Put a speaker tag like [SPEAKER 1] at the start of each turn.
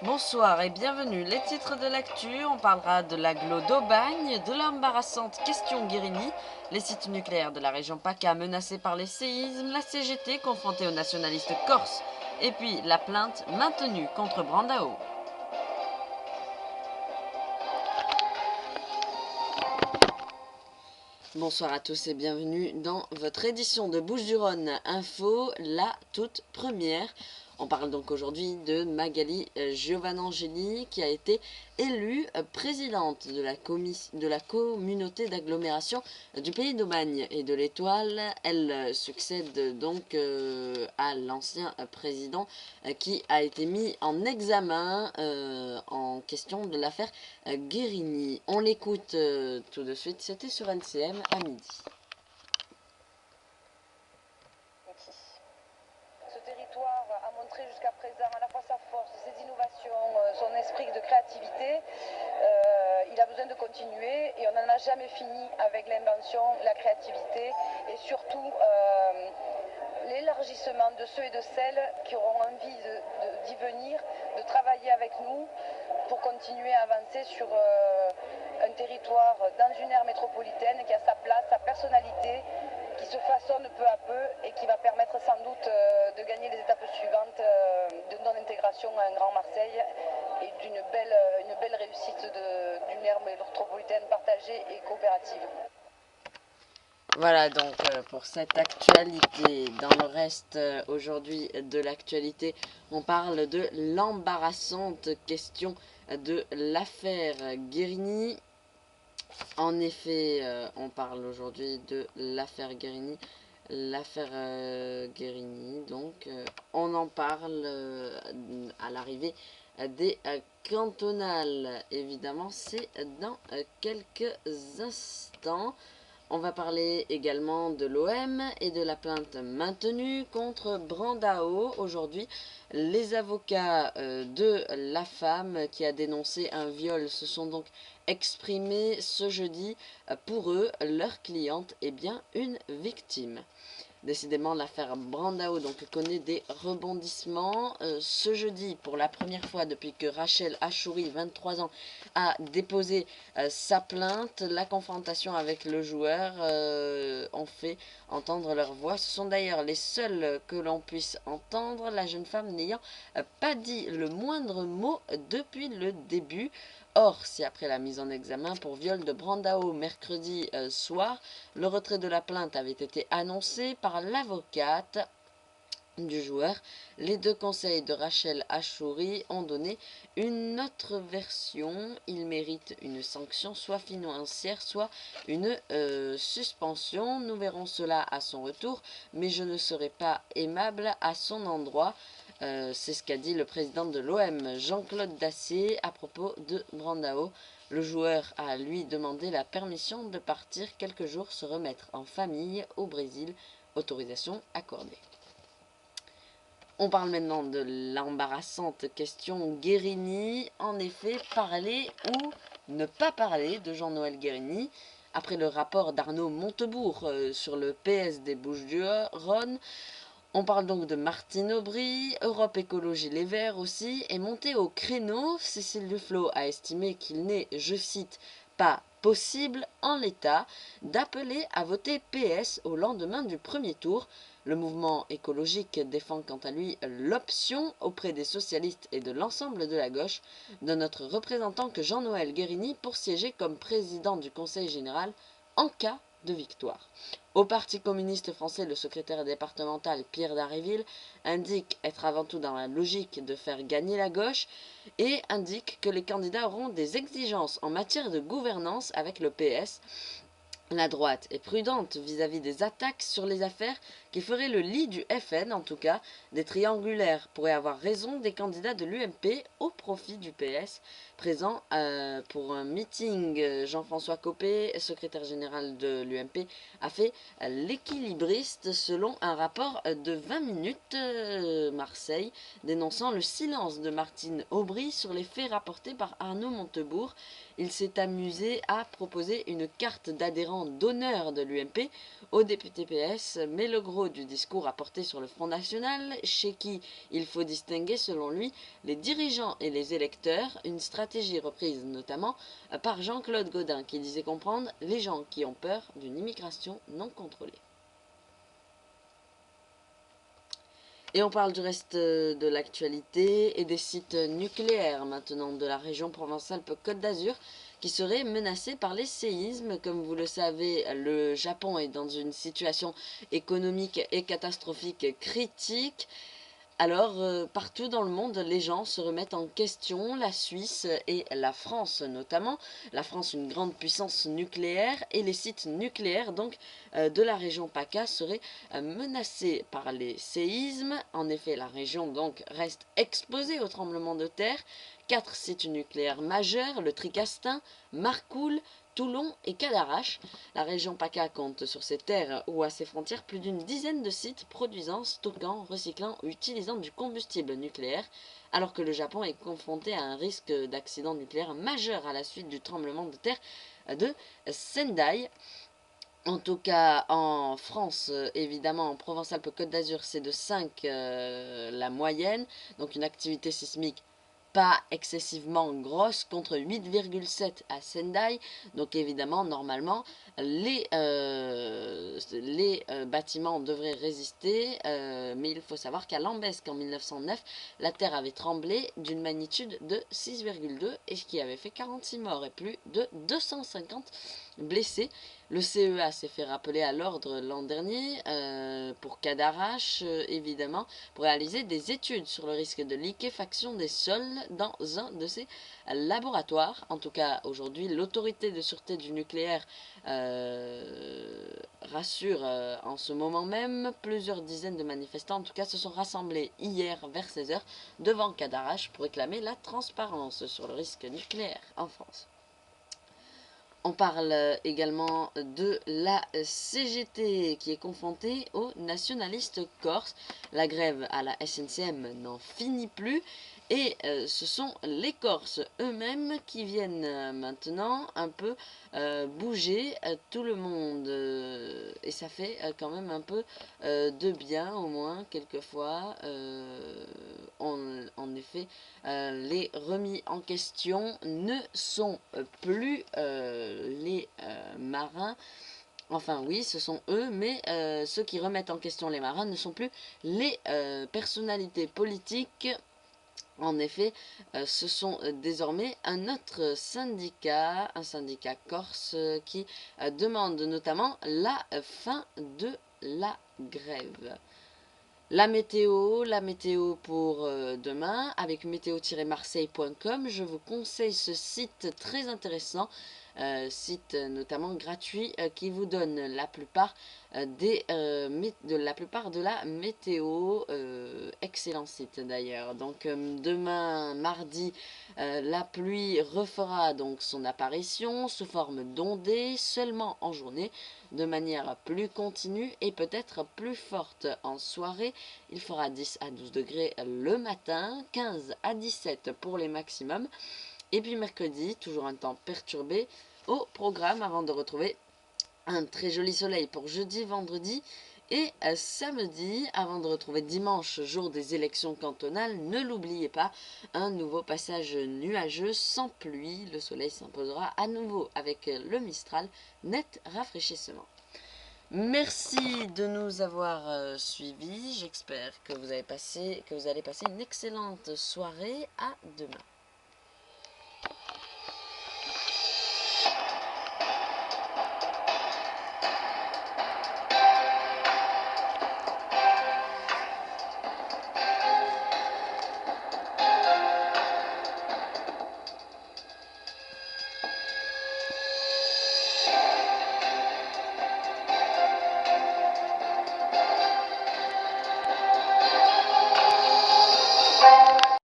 [SPEAKER 1] Bonsoir et bienvenue. Les titres de l'actu, on parlera de l'agglo d'Aubagne, de l'embarrassante question Guérini, les sites nucléaires de la région PACA menacés par les séismes, la CGT confrontée aux nationalistes corses, et puis la plainte maintenue contre Brandao. Bonsoir à tous et bienvenue dans votre édition de Bouches-du-Rhône Info, la toute première. On parle donc aujourd'hui de Magali Giovanangeli qui a été élue présidente de la communauté d'agglomération du Pays d'Aubagne et de l'Étoile. Elle succède donc à l'ancien président qui a été mis en examen en question de l'affaire Guérini. On l'écoute tout de suite, c'était sur LCM à midi.
[SPEAKER 2] Ce territoire a montré jusqu'à présent à la fois sa force, ses innovations, son esprit de créativité. Il a besoin de continuer et on n'en a jamais fini avec l'invention, la créativité et surtout l'élargissement de ceux et de celles qui auront envie d'y venir, de travailler avec nous pour continuer à avancer sur un territoire dans une aire métropolitaine qui a sa place, sa personnalité, qui se façonne peu à peu et qui va permettre sans doute de gagner les étapes suivantes de non-intégration à un Grand Marseille et d'une belle réussite d'une aire métropolitaine partagée et coopérative.
[SPEAKER 1] Voilà donc pour cette actualité. Dans le reste aujourd'hui de l'actualité, on parle de l'embarrassante question de l'affaire Guérini. En effet, on parle aujourd'hui de l'affaire Guérini. L'affaire Guérini, donc on en parle à l'arrivée des cantonales. Évidemment, c'est dans quelques instants. On va parler également de l'OM et de la plainte maintenue contre Brandao. Aujourd'hui, les avocats de la femme qui a dénoncé un viol se sont donc exprimés ce jeudi. Pour eux, leur cliente est bien une victime. Décidément, l'affaire Brandao donc connaît des rebondissements. Ce jeudi, pour la première fois depuis que Rachel Achouri, 23 ans, a déposé sa plainte, la confrontation avec le joueur ont fait entendre leur voix. Ce sont d'ailleurs les seuls que l'on puisse entendre, la jeune femme n'ayant pas dit le moindre mot depuis le début. Or, si après la mise en examen pour viol de Brandao mercredi soir, le retrait de la plainte avait été annoncé par l'avocate du joueur, les deux conseils de Rachel Achouri ont donné une autre version. Il mérite une sanction soit financière, soit une suspension. Nous verrons cela à son retour, mais je ne serai pas aimable à son endroit. C'est ce qu'a dit le président de l'OM, Jean-Claude Dacier, à propos de Brandao. Le joueur a lui demandé la permission de partir quelques jours se remettre en famille au Brésil. Autorisation accordée. On parle maintenant de l'embarrassante question Guérini. En effet, parler ou ne pas parler de Jean-Noël Guérini. Après le rapport d'Arnaud Montebourg sur le PS des Bouches-du-Rhône, on parle donc de Martine Aubry. Europe Écologie Les Verts aussi est montée au créneau. Cécile Duflot a estimé qu'il n'est, je cite, pas possible en l'état d'appeler à voter PS au lendemain du premier tour. Le mouvement écologique défend quant à lui l'option auprès des socialistes et de l'ensemble de la gauche de notre représentant que Jean-Noël Guérini pour siéger comme président du Conseil général en cas de victoire. Au Parti communiste français, le secrétaire départemental Pierre Dharréville indique être avant tout dans la logique de faire gagner la gauche et indique que les candidats auront des exigences en matière de gouvernance avec le PS. La droite est prudente vis-à-vis des attaques sur les affaires qui feraient le lit du FN, en tout cas. Des triangulaires pourraient avoir raison des candidats de l'UMP au profit du PS. Présent pour un meeting, Jean-François Copé, secrétaire général de l'UMP, a fait l'équilibriste selon un rapport de 20 minutes Marseille, dénonçant le silence de Martine Aubry sur les faits rapportés par Arnaud Montebourg. Il s'est amusé à proposer une carte d'adhérent d'honneur de l'UMP au député PS, mais le gros propos du discours apporté sur le Front National, chez qui il faut distinguer, selon lui, les dirigeants et les électeurs, une stratégie reprise notamment par Jean-Claude Gaudin, qui disait comprendre les gens qui ont peur d'une immigration non contrôlée. Et on parle du reste de l'actualité et des sites nucléaires maintenant de la région Provence-Alpes-Côte d'Azur qui seraient menacés par les séismes. Comme vous le savez, le Japon est dans une situation économique et catastrophique critique. Alors, partout dans le monde, les gens se remettent en question, la Suisse et la France notamment. La France, une grande puissance nucléaire, et les sites nucléaires donc de la région PACA seraient menacés par les séismes. En effet, la région donc reste exposée aux tremblements de terre. 4 sites nucléaires majeurs, le Tricastin, Marcoule, Toulon et Cadarache. La région PACA compte sur ses terres ou à ses frontières plus d'une dizaine de sites produisant, stockant, recyclant ou utilisant du combustible nucléaire, alors que le Japon est confronté à un risque d'accident nucléaire majeur à la suite du tremblement de terre de Sendai. En tout cas, en France, évidemment, en Provence-Alpes-Côte d'Azur, c'est de 5 la moyenne, donc une activité sismique pas excessivement grosse contre 8,7 à Sendai. Donc évidemment, normalement, les bâtiments devraient résister, mais il faut savoir qu'à Lambesc en 1909, la Terre avait tremblé d'une magnitude de 6,2 et ce qui avait fait 46 morts et plus de 250 blessés. Le CEA s'est fait rappeler à l'ordre l'an dernier pour Cadarache, évidemment, pour réaliser des études sur le risque de liquéfaction des sols dans un de ces laboratoires. En tout cas, aujourd'hui, l'autorité de sûreté du nucléaire rassure en ce moment même. Plusieurs dizaines de manifestants, en tout cas, se sont rassemblés hier vers 16 h devant Cadarache pour réclamer la transparence sur le risque nucléaire en France. On parle également de la CGT qui est confrontée aux nationalistes corses. La grève à la SNCM n'en finit plus et ce sont les Corses eux-mêmes qui viennent maintenant un peu bouger tout le monde. Et ça fait quand même un peu de bien au moins quelquefois. En effet, les remis en question ne sont plus les marins. Enfin oui, ce sont eux, mais ceux qui remettent en question les marins ne sont plus les personnalités politiques. En effet, ce sont désormais un autre syndicat, un syndicat corse, qui demande notamment la fin de la grève. La météo pour demain avec météo-marseille.com. Je vous conseille ce site très intéressant, site notamment gratuit qui vous donne la plupart de la météo. Excellent site d'ailleurs. Donc demain mardi, la pluie refera donc son apparition sous forme d'ondées seulement en journée, de manière plus continue et peut-être plus forte en soirée. Il fera 10 à 12 degrés le matin, 15 à 17 pour les maximums. Et puis mercredi, toujours un temps perturbé au programme avant de retrouver un très joli soleil pour jeudi, vendredi et samedi, avant de retrouver dimanche, jour des élections cantonales. Ne l'oubliez pas, un nouveau passage nuageux sans pluie. Le soleil s'imposera à nouveau avec le Mistral, net rafraîchissement. Merci de nous avoir suivis. J'espère que vous allez passer une excellente soirée. À demain.